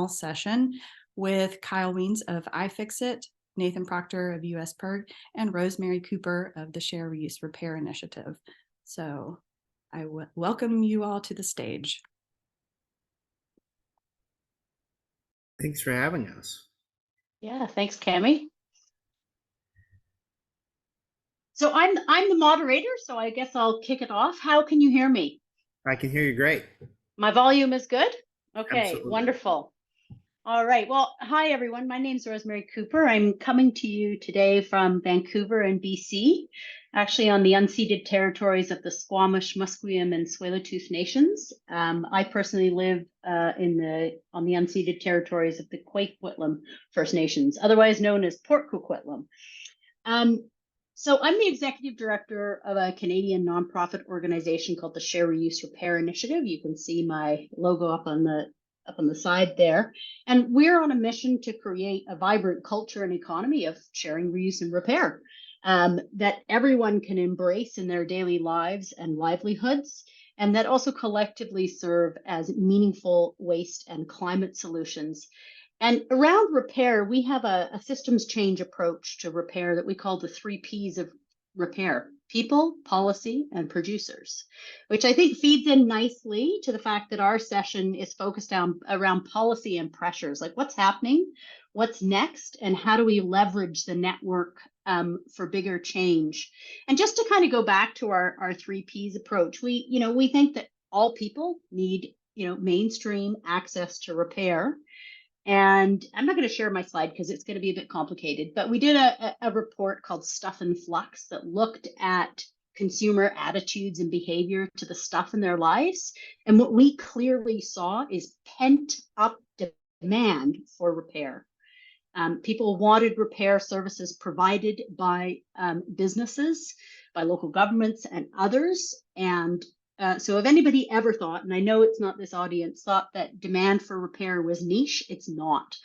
small session with Kyle Wiens of iFixit, Nathan Proctor of US PIRG, and Rosemary Cooper of the Share, Reuse, Repair Initiative. So I welcome you all to the stage. Thanks for having us. Yeah, thanks, Cami. So I'm the moderator, so I guess I'll kick it off. How can you hear me? I can hear you great. My volume is good? Okay, Absolutely. wonderful. All right, well, hi everyone. My name's Rosemary Cooper. I'm coming to you today from Vancouver in BC, actually on the unceded territories of the Squamish, Musqueam, and Tsleil-Waututh Nations. I personally live on the unceded territories of the Quake-Whitlam First Nations, otherwise known as Port Coquitlam. So I'm the executive director of a Canadian nonprofit organization called the Share, Reuse, Repair Initiative. You can see my logo up on the side there. And we're on a mission to create a vibrant culture and economy of sharing, reuse, and repair that everyone can embrace in their daily lives and livelihoods, and that also collectively serve as meaningful waste and climate solutions. And around repair, we have a systems change approach to repair that we call the 3 Ps of repair: people, policy, and producers, which I think feeds in nicely to the fact that our session is focused around policy and pressures, like what's happening, what's next, and how do we leverage the network for bigger change. And just to kind of go back to our 3 Ps approach, we think that all people need mainstream access to repair. And I'm not going to share my slide because it's going to be a bit complicated, but we did a report called Stuff in Flux that looked at consumer attitudes and behavior to the stuff in their lives. And what we clearly saw is pent up demand for repair. People wanted repair services provided by businesses, by local governments and others. And so if anybody ever thought, and I know it's not this audience, thought that demand for repair was niche, it's not.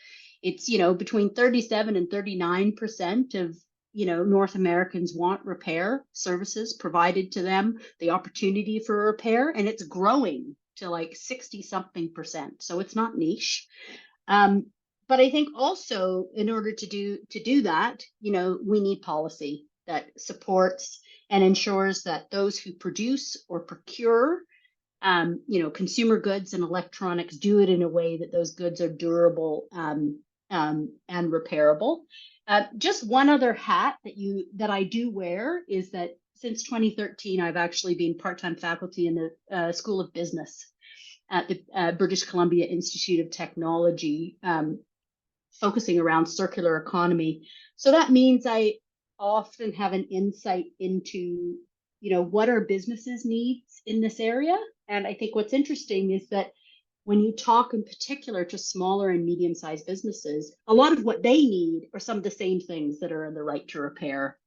It's, between 37 and 39% of, North Americans want repair services provided to them, the opportunity for repair, and it's growing to like 60-something%. So it's not niche. But I think also in order to do that, we need policy that supports and ensures that those who produce or procure, consumer goods and electronics do it in a way that those goods are durable and repairable. Just one other hat that I do wear is that since 2013, I've actually been part-time faculty in the School of Business at the British Columbia Institute of Technology, focusing around circular economy. So that means I often have an insight into, what our businesses needs in this area. And I think what's interesting is that when you talk in particular to smaller and medium-sized businesses, a lot of what they need are some of the same things that are in the right to repair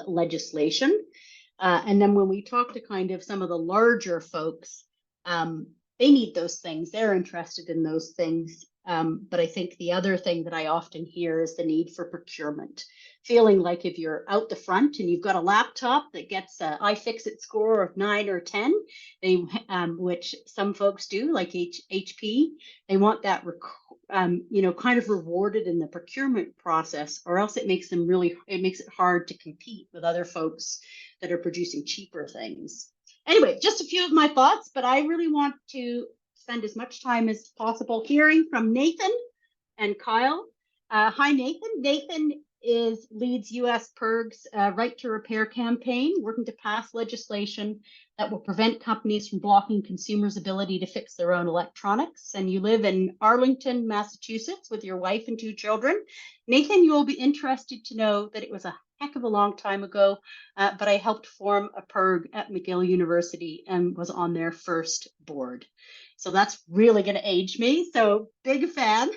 legislation. And then when we talk to kind of some of the larger folks, they need those things. They're interested in those things. But I think the other thing that I often hear is the need for procurement, feeling like if you're out the front and you've got a laptop that gets an iFixit score of 9 or 10, which some folks do, like HP, they want that, kind of rewarded in the procurement process, or else it makes it hard to compete with other folks that are producing cheaper things. Anyway, just a few of my thoughts, but I really want to spend as much time as possible hearing from Nathan and Kyle. Hi, Nathan. Nathan leads US PIRG's Right to Repair campaign, working to pass legislation that will prevent companies from blocking consumers' ability to fix their own electronics. And you live in Arlington, Massachusetts with your wife and 2 children. Nathan, you will be interested to know that it was a heck of a long time ago, but I helped form a PIRG at McGill University and was on their first board. So that's really going to age me. So big fan.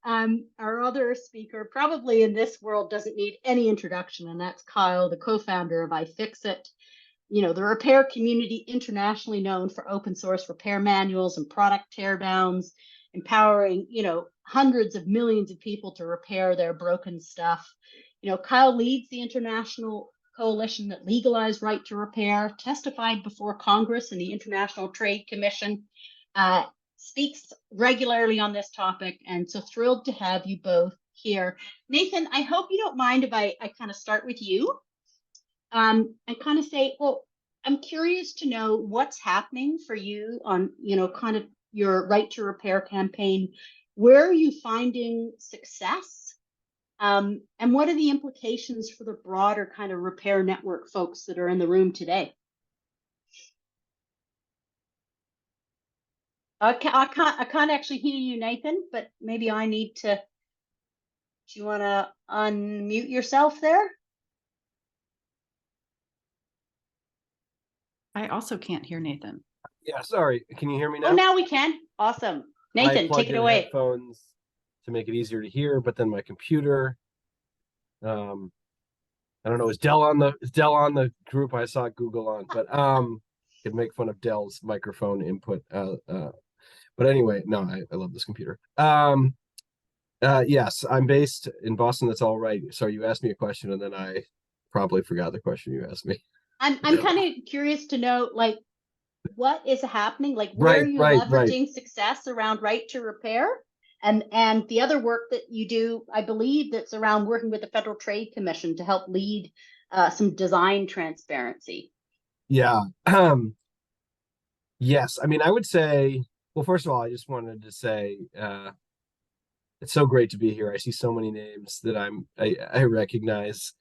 Our other speaker probably in this world doesn't need any introduction, and that's Kyle, the co-founder of iFixit. The repair community internationally known for open source repair manuals and product teardowns, empowering, hundreds of millions of people to repair their broken stuff. Kyle leads the international coalition that legalized right to repair, testified before Congress and the International Trade Commission. speaks regularly on this topic, and so thrilled to have you both here. Nathan, I hope you don't mind if I kind of start with you and kind of say, well, I'm curious to know what's happening for you on, kind of your Right to Repair campaign. Where are you finding success? And what are the implications for the broader kind of repair network folks that are in the room today? I can't actually hear you, Nathan, but maybe I need to. Do you want to unmute yourself there? I also can't hear Nathan. Yeah, sorry. Can you hear me now? Oh, now we can. Awesome. I Nathan, plugged take it in away. headphones to make it easier to hear, but then my computer, I don't know, is Dell on the group? I saw Google on, but could make fun of Dell's microphone input. But anyway, no, I love this computer. Yes, I'm based in Boston. That's all right. So you asked me a question, and then I probably forgot the question you asked me. I'm kind of curious to know, like, what is happening? Like, where are you Right. leveraging success around Right to Repair? And the other work that you do, I believe, that's around working with the Federal Trade Commission to help lead some design transparency. Yeah. Yes. I mean, I would say, well, first of all, I just wanted to say, it's so great to be here. I see so many names that I recognize.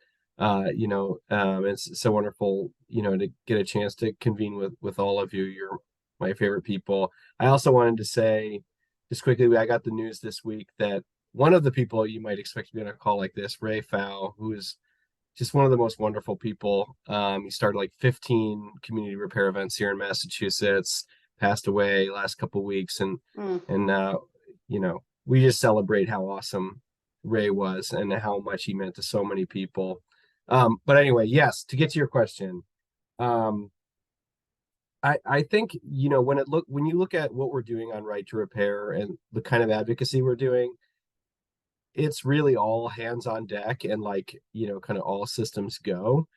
It's so wonderful, to get a chance to convene with all of you. You're my favorite people. I also wanted to say, just quickly, I got the news this week that one of the people you might expect to be on a call like this, Ray Fow, who is just one of the most wonderful people. He started like 15 community repair events here in Massachusetts, passed away last couple of weeks, and we just celebrate how awesome Ray was and how much he meant to so many people. But anyway, yes, to get to your question, I think when you look at what we're doing on Right to Repair and the kind of advocacy we're doing, it's really all hands on deck and kind of all systems go.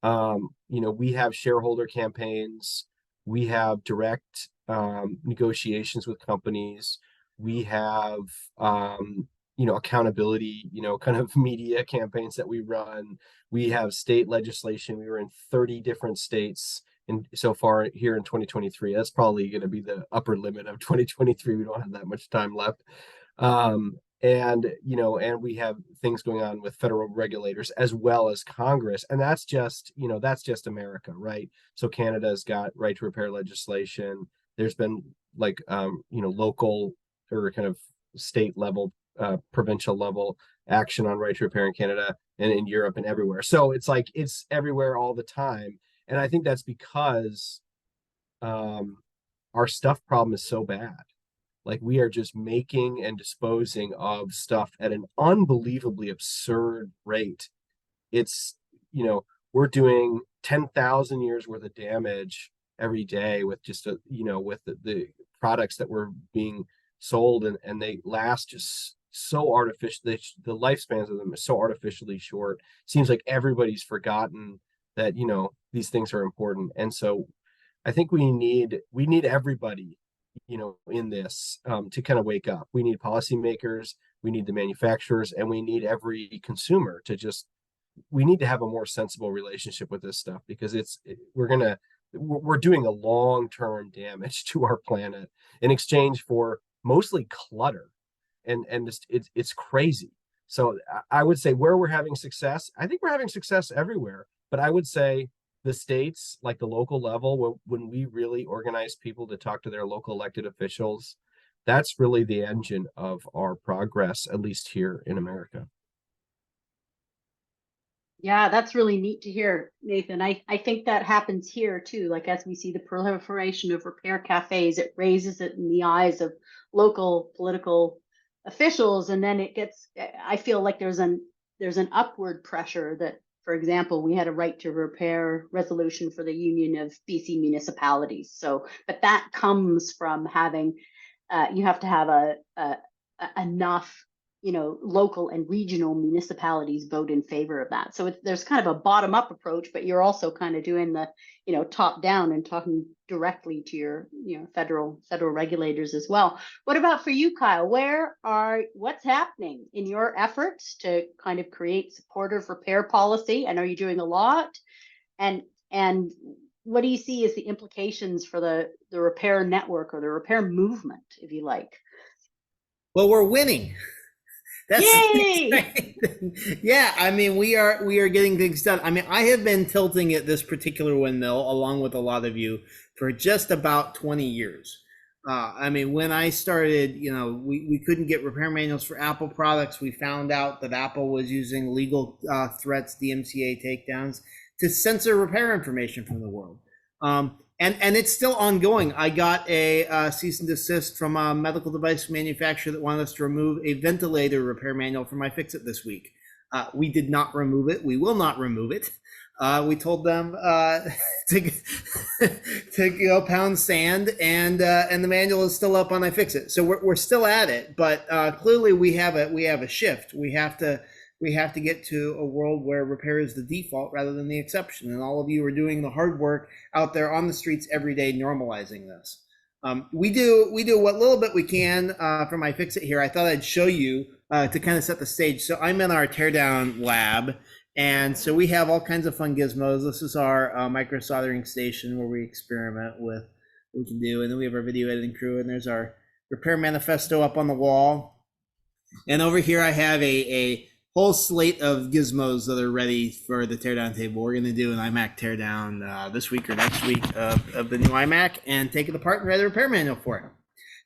We have shareholder campaigns, we have direct negotiations with companies, we have accountability, kind of media campaigns that we run. We have state legislation. We were in 30 different states so far here in 2023. That's probably going to be the upper limit of 2023. We don't have that much time left. And we have things going on with federal regulators as well as Congress, and that's just America, right? So Canada's got Right to Repair legislation. There's been local or kind of state level, provincial level action on Right to Repair in Canada and in Europe and everywhere. So it's everywhere all the time, and I think that's because our stuff problem is so bad. Like, we are just making and disposing of stuff at an unbelievably absurd rate. It's, we're doing 10,000 years worth of damage every day with just with the products that were being sold, and they last just so artificial. The lifespans of them is so artificially short. Seems like everybody's forgotten that, these things are important. And so I think we need everybody in this to kind of wake up. We need policymakers, we need the manufacturers, and we need every consumer to we need to have a more sensible relationship with this stuff, because we're doing a long-term damage to our planet in exchange for mostly clutter, and it's crazy. So I would say where we're having success, I think we're having success everywhere, but I would say the states, like the local level, when we really organize people to talk to their local elected officials, that's really the engine of our progress, at least here in America. Yeah, that's really neat to hear, Nathan. I think that happens here too. Like, as we see the proliferation of repair cafes, it raises it in the eyes of local political officials, and then I feel like there's an upward pressure that, for example, we had a Right to Repair resolution for the Union of BC Municipalities. So, but that comes from having, you have to have enough local and regional municipalities vote in favor of that. So there's kind of a bottom up approach, but you're also kind of doing the, top down and talking directly to your, federal regulators as well. What about for you, Kyle? What's happening in your efforts to kind of create supportive repair policy? I know you're doing a lot, and what do you see as the implications for the repair network or the repair movement, if you like? Well, we're winning. That's Yay! Yeah, I mean, we are getting things done. I mean, I have been tilting at this particular windmill along with a lot of you for just about 20 years. I mean, when I started, we couldn't get repair manuals for Apple products. We found out that Apple was using legal threats, DMCA takedowns, to censor repair information from the world. And it's still ongoing. I got a cease and desist from a medical device manufacturer that wanted us to remove a ventilator repair manual from iFixit this week. We did not remove it. We will not remove it. We told them to pound sand, and the manual is still up on iFixit. So we're still at it, but clearly we have a shift. We have to get to a world where repair is the default rather than the exception. And all of you are doing the hard work out there on the streets every day, normalizing this. We do what little bit we can from iFixit here. I thought I'd show you to kind of set the stage. So I'm in our teardown lab. And so we have all kinds of fun gizmos. This is our micro soldering station where we experiment with what we can do. And then we have our video editing crew, and there's our repair manifesto up on the wall. And over here I have a whole slate of gizmos that are ready for the teardown table. We're going to do an iMac teardown this week or next week of the new iMac and take it apart and write a repair manual for it.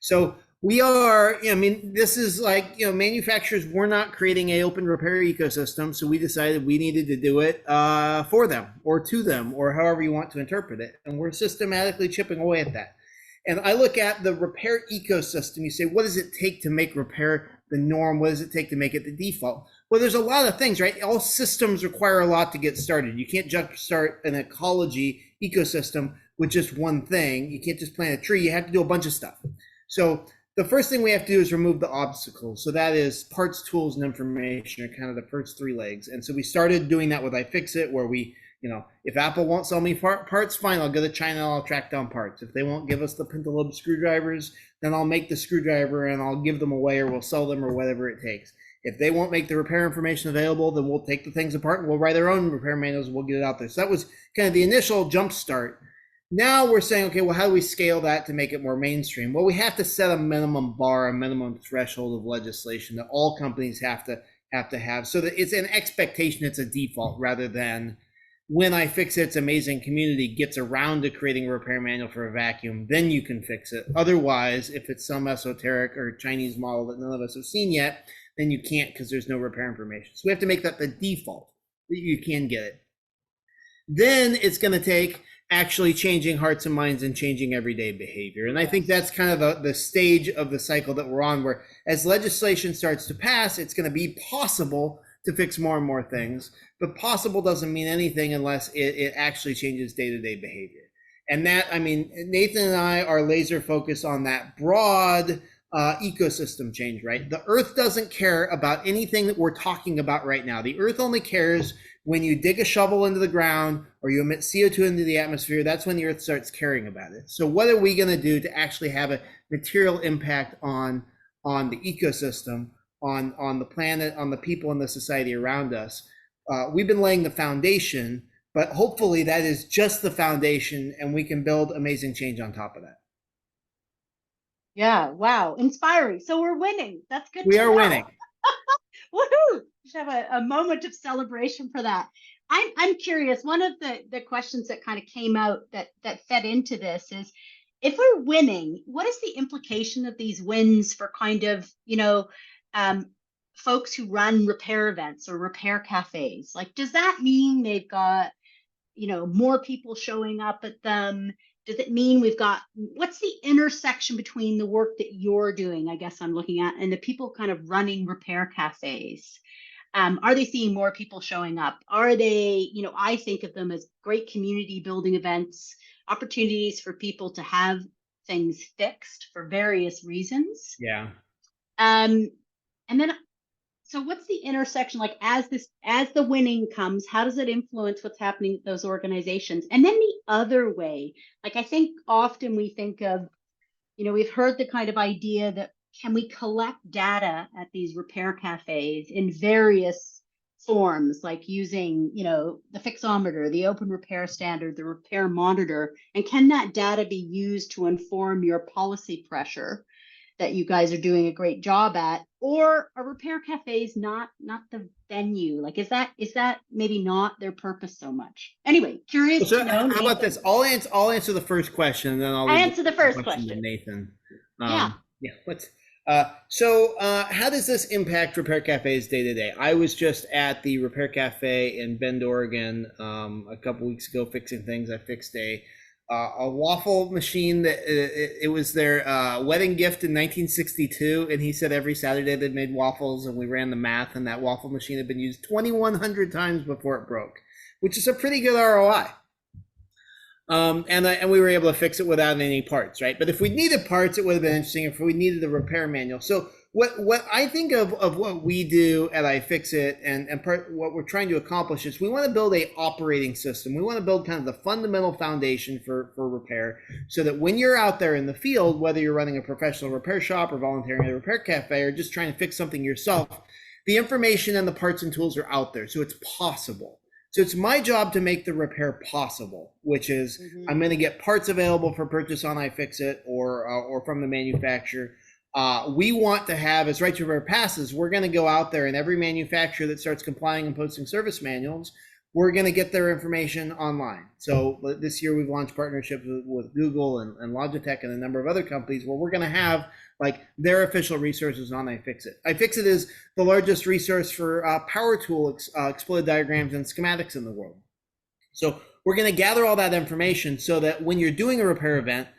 So we are, this is like, manufacturers were not creating an open repair ecosystem. So we decided we needed to do it for them or to them or however you want to interpret it. And we're systematically chipping away at that. And I look at the repair ecosystem. You say, what does it take to make repair the norm? What does it take to make it the default? Well, there's a lot of things, right? All systems require a lot to get started. You can't jumpstart an ecology ecosystem with just one thing. You can't just plant a tree. You have to do a bunch of stuff. So the first thing we have to do is remove the obstacles. So that is parts, tools, and information are kind of the first three legs. And so we started doing that with iFixit, where we, if Apple won't sell me parts, fine, I'll go to China and I'll track down parts. If they won't give us the pentalobe screwdrivers, then I'll make the screwdriver and I'll give them away, or we'll sell them, or whatever it takes. If they won't make the repair information available, then we'll take the things apart and we'll write our own repair manuals and we'll get it out there. So that was kind of the initial jump start. Now we're saying, okay, well, how do we scale that to make it more mainstream? Well, we have to set a minimum bar, a minimum threshold of legislation that all companies have to have, so that it's an expectation, it's a default, rather than when iFixit's amazing community gets around to creating a repair manual for a vacuum, then you can fix it. Otherwise, if it's some esoteric or Chinese model that none of us have seen yet, then you can't, because there's no repair information. So we have to make that the default, that you can get it. Then it's going to take actually changing hearts and minds and changing everyday behavior. And I think that's kind of the stage of the cycle that we're on, where as legislation starts to pass, it's going to be possible to fix more and more things. But possible doesn't mean anything unless it actually changes day-to-day behavior. And that, Nathan and I are laser focused on that broad ecosystem change, right? The Earth doesn't care about anything that we're talking about right now. The Earth only cares when you dig a shovel into the ground or you emit CO2 into the atmosphere. That's when the Earth starts caring about it. So what are we going to do to actually have a material impact on the ecosystem, on the planet, on the people in the society around us? We've been laying the foundation, but hopefully that is just the foundation and we can build amazing change on top of that. Yeah, wow, inspiring. So we're winning. That's good. We are winning. Woohoo! We should have a moment of celebration for that. I'm curious. One of the questions that kind of came out that fed into this is, if we're winning, what is the implication of these wins for kind of, folks who run repair events or repair cafes? Like, does that mean they've got, more people showing up at them? Does it mean what's the intersection between the work that you're doing, I guess I'm looking at, and the people kind of running repair cafes? Are they seeing more people showing up? Are they, I think of them as great community building events, opportunities for people to have things fixed for various reasons. Yeah. And then So what's the intersection like as the winning comes, how does it influence what's happening at those organizations? And then the other way, like I think often we think of, we've heard the kind of idea that can we collect data at these repair cafes in various forms, like using, the fixometer, the open repair standard, the repair monitor, and can that data be used to inform your policy pressure that you guys are doing a great job at? Or are repair cafes not the venue? Like, is that maybe not their purpose so much? Anyway, curious So to know, how about this? Nathan. I'll answer the first question, and then I'll I leave answer the first question to question. Nathan. Yeah. Yeah. How does this impact repair cafes day to day? I was just at the repair cafe in Bend, Oregon, a couple weeks ago, fixing things. I fixed a waffle machine that it was their wedding gift in 1962, and he said every Saturday they made waffles, and we ran the math, and that waffle machine had been used 2,100 times before it broke, which is a pretty good ROI. And we were able to fix it without any parts, right? But if we needed parts, it would have been interesting if we needed a repair manual. So what I think of what we do at iFixit and what we're trying to accomplish is we want to build a operating system. We want to build kind of the fundamental foundation for repair, so that when you're out there in the field, whether you're running a professional repair shop or volunteering at a repair cafe or just trying to fix something yourself, the information and the parts and tools are out there, so it's possible. So it's my job to make the repair possible, which is I'm going to get parts available for purchase on iFixit or from the manufacturer. We want to have, as Right to Repair passes, we're going to go out there, and every manufacturer that starts complying and posting service manuals, we're going to get their information online. So this year we've launched partnerships with Google and Logitech and a number of other companies where we're going to have like their official resources on iFixit. iFixit is the largest resource for power tool exploded diagrams and schematics in the world. So we're going to gather all that information so that when you're doing a repair event,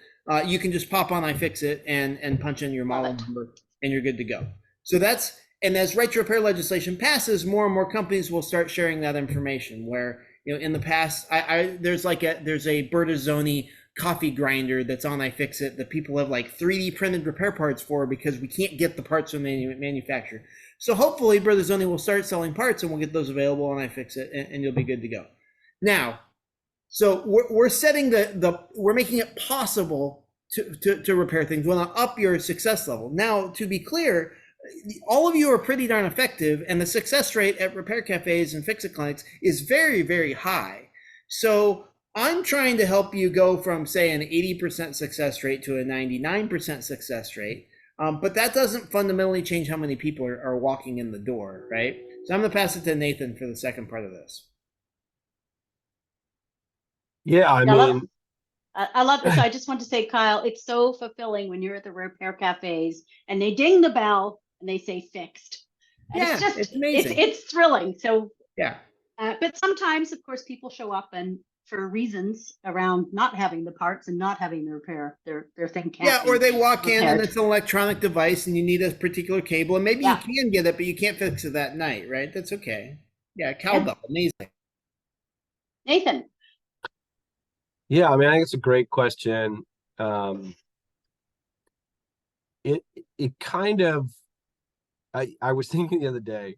you can just pop on iFixit and punch in your model number and you're good to go. So that's, and as Right to Repair legislation passes, more and more companies will start sharing that information. Where, in the past, there's a Bertazzoni coffee grinder that's on iFixit that people have like 3D printed repair parts for because we can't get the parts from the manufacturer. So hopefully Bertazzoni will start selling parts and we'll get those available on iFixit and you'll be good to go. Now, so we're setting we're making it possible to repair things. We want to up your success level. Now, to be clear, all of you are pretty darn effective, and the success rate at repair cafes and fix-it clinics is very, very high. So I'm trying to help you go from, say, an 80% success rate to a 99% success rate. But that doesn't fundamentally change how many people are walking in the door, right? So I'm going to pass it to Nathan for the second part of this. Yeah, I mean, I love this. I just want to say, Kyle, it's so fulfilling when you're at the repair cafes and they ding the bell and they say fixed. And Yeah, it's amazing. It's thrilling. So yeah. But sometimes, of course, people show up and for reasons around not having the parts and not having the repair, their thing can't. Yeah, or they walk repaired. in and it's an electronic device and you need a particular cable, and maybe you can get it, but you can't fix it that night, right? That's okay. Yeah, cowbell, amazing. Nathan. Yeah, I mean, I think it's a great question. It kind of, I was thinking the other day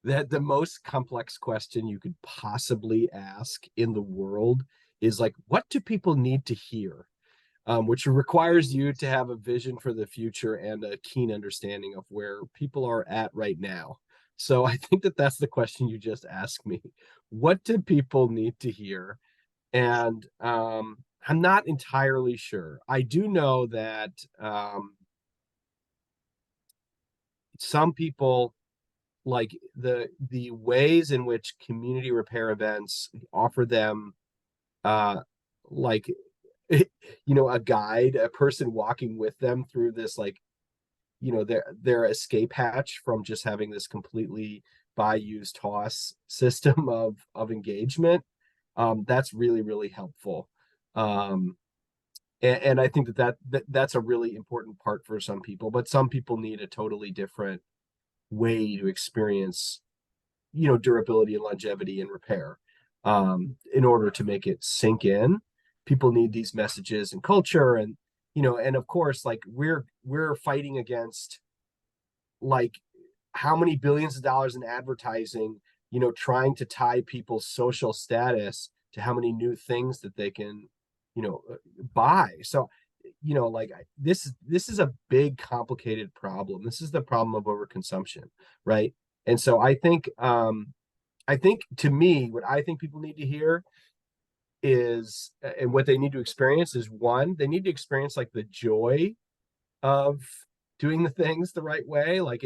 that the most complex question you could possibly ask in the world is like, what do people need to hear? Which requires you to have a vision for the future and a keen understanding of where people are at right now. So I think that that's the question you just asked me. What do people need to hear? And I'm not entirely sure. I do know that some people, like the ways in which community repair events offer them like a guide, a person walking with them through this, like their escape hatch from just having this completely buy use toss system of engagement. That's really, really helpful. And I think that's a really important part for some people, but some people need a totally different way to experience, durability and longevity and repair. In order to make it sink in, people need these messages and culture, and and of course, like we're fighting against like how many billions of dollars in advertising, trying to tie people's social status to how many new things that they can, buy. So, like this is a big complicated problem. This is the problem of overconsumption, right? And so I think to me, what I think people need to hear is, and what they need to experience is, one, they need to experience like the joy of doing the things the right way. Like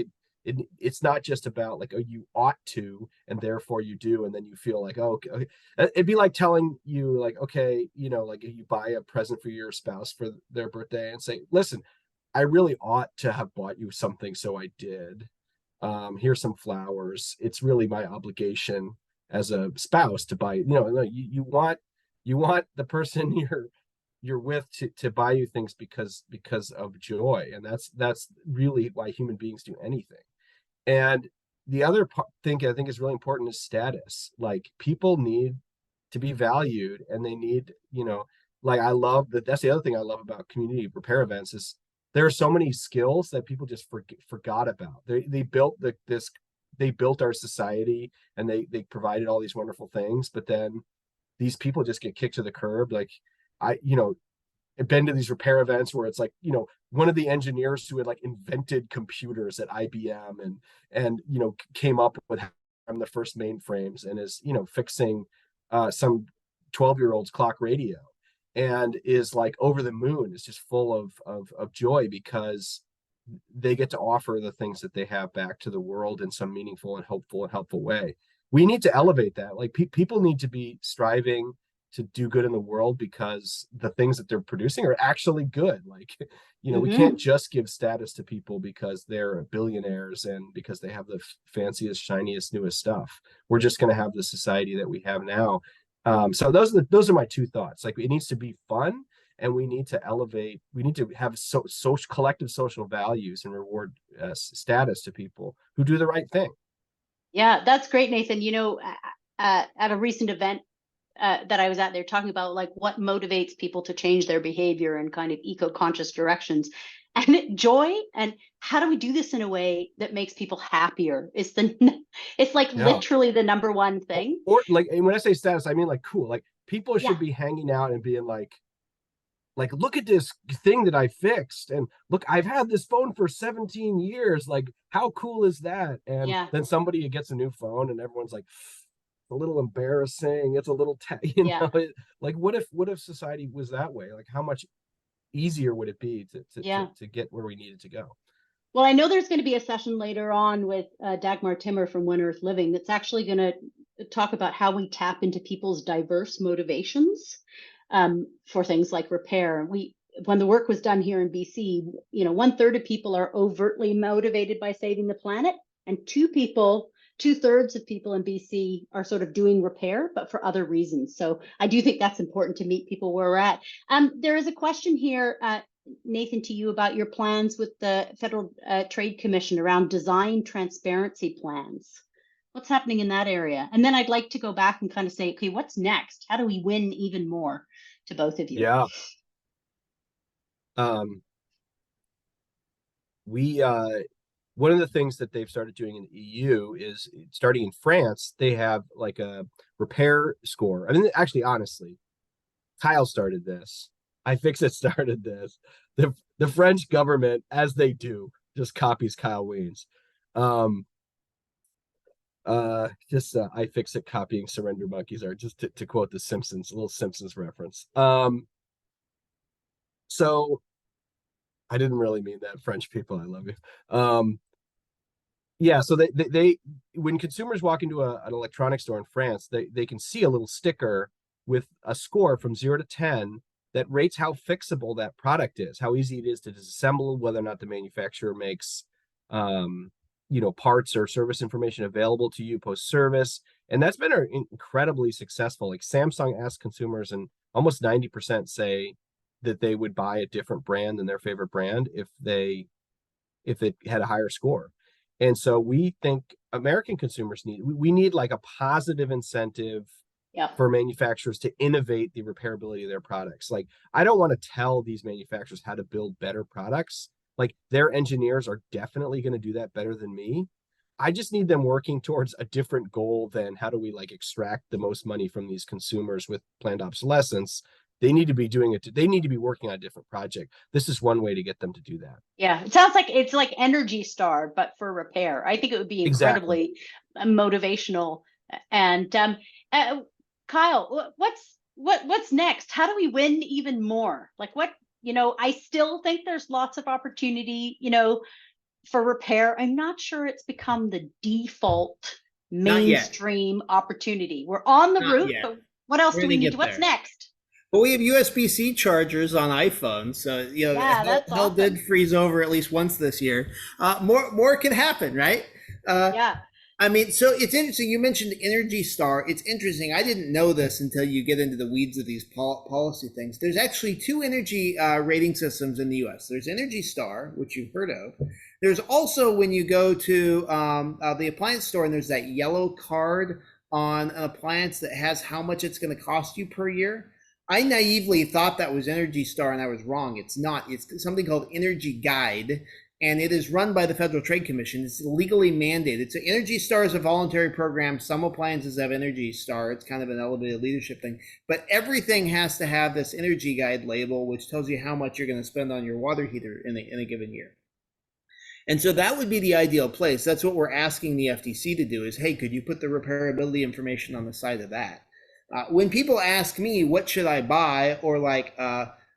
it's not just about like, oh, you ought to, and therefore you do, and then you feel like, oh, okay. It'd be like telling you like, okay, like you buy a present for your spouse for their birthday and say, listen, I really ought to have bought you something, so I did. Here's some flowers. It's really my obligation as a spouse to buy, no, you want the person you're with to buy you things because of joy. And that's really why human beings do anything. And the other thing I think is really important is status. Like, people need to be valued, and they need, like, I love that's the other thing I love about community repair events is there are so many skills that people just forgot about. They built they built our society, and they provided all these wonderful things, but then these people just get kicked to the curb. Like, I've been to these repair events where it's like, one of the engineers who had like invented computers at IBM and came up with the first mainframes, and is fixing some 12-year-old's clock radio, and is like over the moon, is just full of joy because they get to offer the things that they have back to the world in some meaningful and hopeful and helpful way. We need to elevate that. Like, people need to be striving to do good in the world because the things that they're producing are actually good. Like, we can't just give status to people because they're billionaires and because they have the fanciest, shiniest, newest stuff. We're just going to have the society that we have now. So those are my two thoughts. Like, it needs to be fun, and we need to elevate. We need to have social collective social values and reward status to people who do the right thing. Yeah, that's great, Nathan. At a recent event that I was at, they're talking about like what motivates people to change their behavior in kind of eco-conscious directions, and joy. And how do we do this in a way that makes people happier? It's like literally the number one thing. Or like, and when I say status, I mean like cool. Like, people should Yeah. be hanging out and being like, look at this thing that I fixed, and look, I've had this phone for 17 years. Like, how cool is that? And Yeah. then somebody gets a new phone, and everyone's like, a little embarrassing. It's a little, Yeah. like, what if society was that way? Like, how much easier would it be to get where we needed to go? Well, I know there's going to be a session later on with Dagmar Timmer from One Earth Living that's actually going to talk about how we tap into people's diverse motivations for things like repair. When the work was done here in BC, 1/3 of people are overtly motivated by saving the planet, and 2/3 of people in BC are sort of doing repair, but for other reasons. So I do think that's important to meet people where we're at. There is a question here, Nathan, to you about your plans with the Federal Trade Commission around design transparency plans. What's happening in that area? And then I'd like to go back and kind of say, okay, what's next? How do we win even more, to both of you? Yeah. We one of the things that they've started doing in the EU is, starting in France, they have like a repair score. I mean, actually, honestly, Kyle started this. iFixit started this. The French government, as they do, just copies Kyle Wiens. iFixit copying surrender monkeys, are just to quote the Simpsons, a little Simpsons reference. So I didn't really mean that, French people, I love you. Yeah, so they when consumers walk into an electronics store in France, they can see a little sticker with a score from 0 to 10 that rates how fixable that product is, how easy it is to disassemble, whether or not the manufacturer makes parts or service information available to you post-service. And that's been incredibly successful. Like, Samsung asked consumers, and almost 90% say that they would buy a different brand than their favorite brand if it had a higher score. And so we think American consumers need like a positive incentive for manufacturers to innovate the repairability of their products. Like, I don't want to tell these manufacturers how to build better products. Like, their engineers are definitely going to do that better than me. I just need them working towards a different goal than how do we like extract the most money from these consumers with planned obsolescence. They need to be doing it. They need to be working on a different project. This is one way to get them to do that. Yeah, it sounds like it's like Energy Star, but for repair. I think it would be Exactly. incredibly motivational. And Kyle, what's next? How do we win even more? Like what, I still think there's lots of opportunity, for repair. I'm not sure it's become the default Not yet. mainstream opportunity. We're on the Not route, yet. but what else We're do we gonna need get to, what's there. next? But we have USB-C chargers on iPhones, so Yeah, that's hell awesome. did freeze over at least once this year. More can happen, right? Yeah. I mean, so it's interesting. You mentioned Energy Star. It's interesting. I didn't know this until you get into the weeds of these policy things. There's actually two energy rating systems in the U.S. There's Energy Star, which you've heard of. There's also when you go to the appliance store and there's that yellow card on an appliance that has how much it's going to cost you per year. I naively thought that was Energy Star, and I was wrong. It's not. It's something called Energy Guide, and it is run by the Federal Trade Commission. It's legally mandated. So Energy Star is a voluntary program. Some appliances have Energy Star. It's kind of an elevated leadership thing. But everything has to have this Energy Guide label, which tells you how much you're going to spend on your water heater in a given year. And so that would be the ideal place. That's what we're asking the FTC to do is, hey, could you put the repairability information on the side of that? When people ask me, what should I buy? Or like,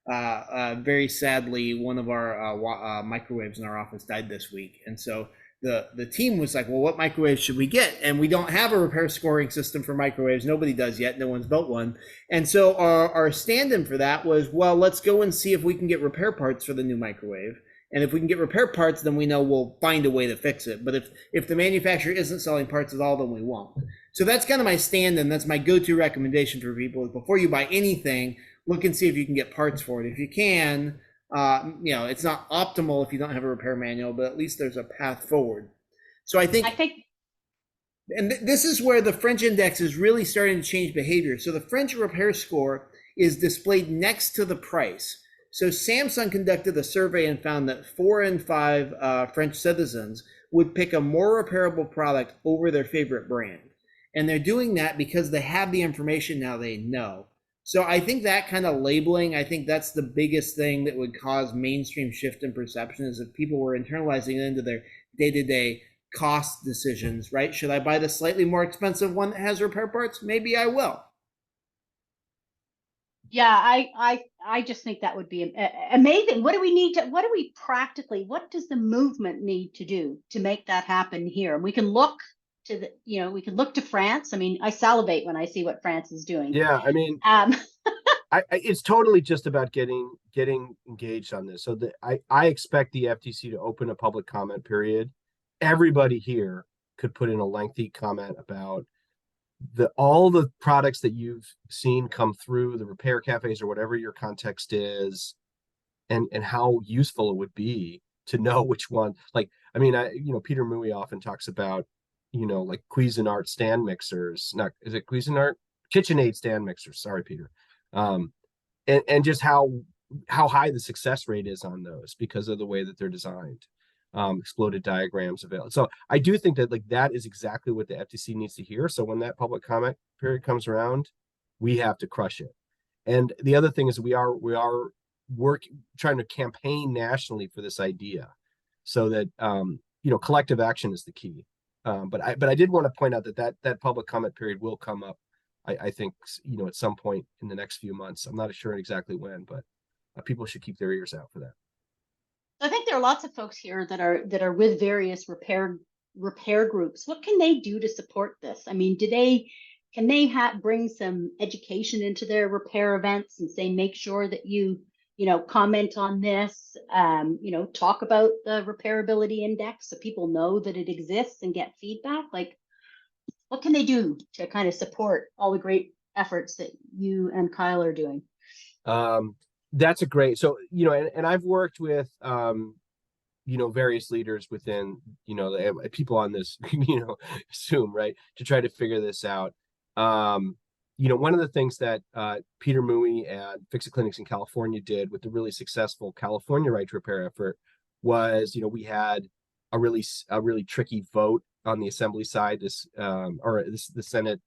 very sadly, one of our microwaves in our office died this week. And so the team was like, well, what microwave should we get? And we don't have a repair scoring system for microwaves. Nobody does yet. No one's built one. And so our stand-in for that was, well, let's go and see if we can get repair parts for the new microwave. And if we can get repair parts, then we know we'll find a way to fix it. But if the manufacturer isn't selling parts at all, then we won't. So that's kind of my stand-in. That's my go-to recommendation for people is before you buy anything, look and see if you can get parts for it. If you can, it's not optimal if you don't have a repair manual, but at least there's a path forward. So I think and this is where the French index is really starting to change behavior. So the French repair score is displayed next to the price. So Samsung conducted a survey and found that 4 in 5 French citizens would pick a more repairable product over their favorite brand. And they're doing that because they have the information now they know. So I think that kind of labeling, I think that's the biggest thing that would cause mainstream shift in perception is if people were internalizing it into their day-to-day cost decisions, right? Should I buy the slightly more expensive one that has repair parts? Maybe I will. Yeah, I just think that would be amazing. What do does the movement need to do to make that happen here? And we can look to France. I mean, I salivate when I see what France is doing. Yeah, I mean, it's totally just about getting engaged on this. So I expect the FTC to open a public comment period. Everybody here could put in a lengthy comment about all the products that you've seen come through the repair cafes or whatever your context is, and how useful it would be to know which one. Like, I mean, Peter Mui often talks about, like Cuisinart stand mixers. Not is it Cuisinart? KitchenAid stand mixers. Sorry, Peter. And just how high the success rate is on those because of the way that they're designed. Exploded diagrams available. So I do think that that is exactly what the FTC needs to hear. So when that public comment period comes around, we have to crush it. And the other thing is we are trying to campaign nationally for this idea, so that collective action is the key. But I did want to point out that public comment period will come up. I think at some point in the next few months. I'm not sure exactly when, but people should keep their ears out for that. I think there are lots of folks here that are with various repair groups. What can they do to support this? I mean, can they bring some education into their repair events and say, make sure that you comment on this, talk about the repairability index so people know that it exists and get feedback? Like, what can they do to kind of support all the great efforts that you and Kyle are doing? That's a great, so, and I've worked with, various leaders within, the people on this, Zoom, right, to try to figure this out. One of the things that Peter Mui and Fix-It Clinics in California did with the really successful California right to repair effort was, we had a really tricky vote on the assembly side, the Senate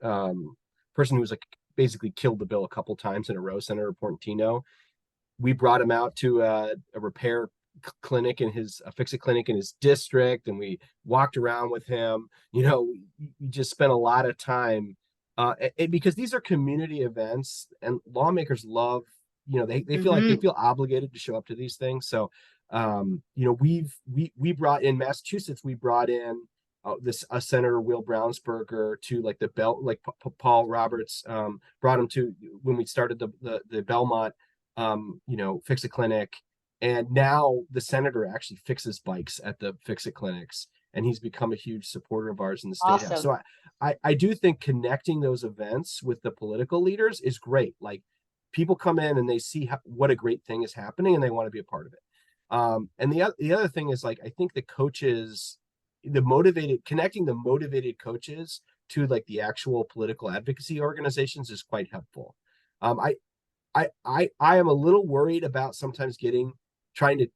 person who was like basically killed the bill a couple times in a row, Senator Portantino. We brought him out to a repair clinic in his a fix-it clinic in his district, and we walked around with him. We just spent a lot of time because these are community events, and lawmakers love, they feel like they feel obligated to show up to these things. So we brought in Massachusetts, we brought in Senator Will Brownsberger to like the Paul Roberts brought him to when we started the Belmont fix-it clinic. And now the senator actually fixes bikes at the fix-it clinics, and he's become a huge supporter of ours in the state house. So I do think connecting those events with the political leaders is great. Like, people come in and they see what a great thing is happening, and they want to be a part of it. And the other thing is, like, I think the coaches, connecting the motivated coaches to like the actual political advocacy organizations is quite helpful. I am a little worried about sometimes trying to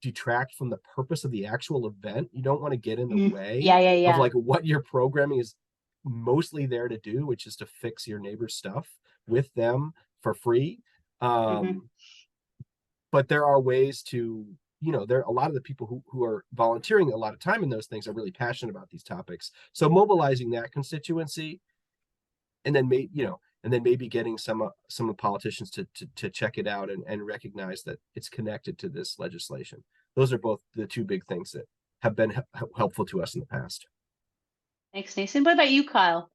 detract from the purpose of the actual event. You don't want to get in the way of like what your programming is mostly there to do, which is to fix your neighbor's stuff with them for free. But there are ways to, there are a lot of the people who are volunteering a lot of time in those things are really passionate about these topics. So mobilizing that constituency, and then maybe getting some of the politicians to check it out and recognize that it's connected to this legislation. Those are both the two big things that have been helpful to us in the past. Thanks, Nathan. What about you, Kyle?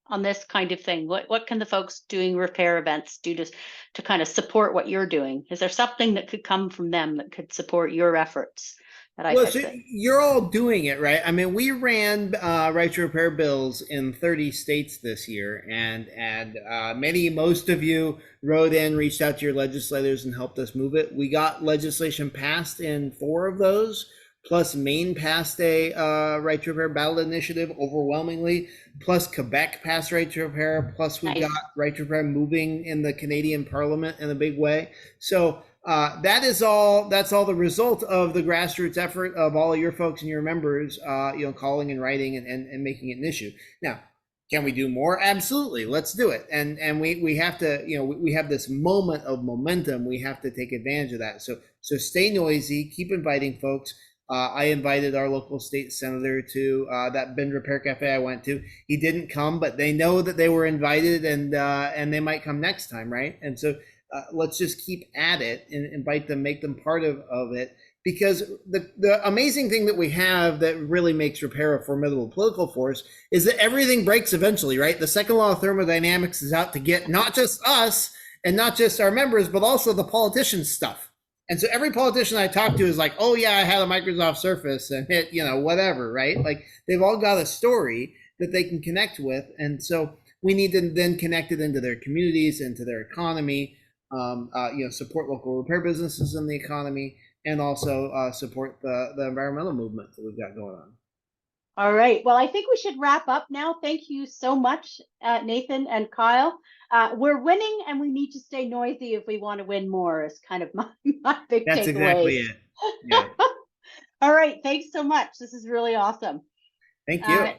On this kind of thing, what can the folks doing repair events do to kind of support what you're doing? Is there something that could come from them that could support your efforts? Well, so you're all doing it, right? I mean, we ran right to repair bills in 30 states this year, and most of you wrote in, reached out to your legislators, and helped us move it. We got legislation passed in 4 of those. Plus, Maine passed a right to repair ballot initiative overwhelmingly. Plus, Quebec passed right to repair. Plus, we got right to repair moving in the Canadian Parliament in a big way. So that's all the result of the grassroots effort of all of your folks and your members, calling and writing and making it an issue. Now, can we do more? Absolutely. Let's do it. And we have to, we have this moment of momentum. We have to take advantage of that. So stay noisy, keep inviting folks. I invited our local state senator to that Bend Repair Cafe I went to. He didn't come, but they know that they were invited, and they might come next time, right? And so let's just keep at it and invite them, make them part of it. Because the amazing thing that we have that really makes repair a formidable political force is that everything breaks eventually, right? The second law of thermodynamics is out to get not just us and not just our members, but also the politicians' stuff. And so every politician I talk to is like, oh yeah, I had a Microsoft Surface and it, whatever, right? Like, they've all got a story that they can connect with. And so we need to then connect it into their communities, into their economy, support local repair businesses in the economy, and also support the environmental movement that we've got going on. All right. Well, I think we should wrap up now. Thank you so much, Nathan and Kyle. We're winning, and we need to stay noisy if we want to win more, is kind of my big takeaway. That's exactly it. Yeah. All right. Thanks so much. This is really awesome. Thank you.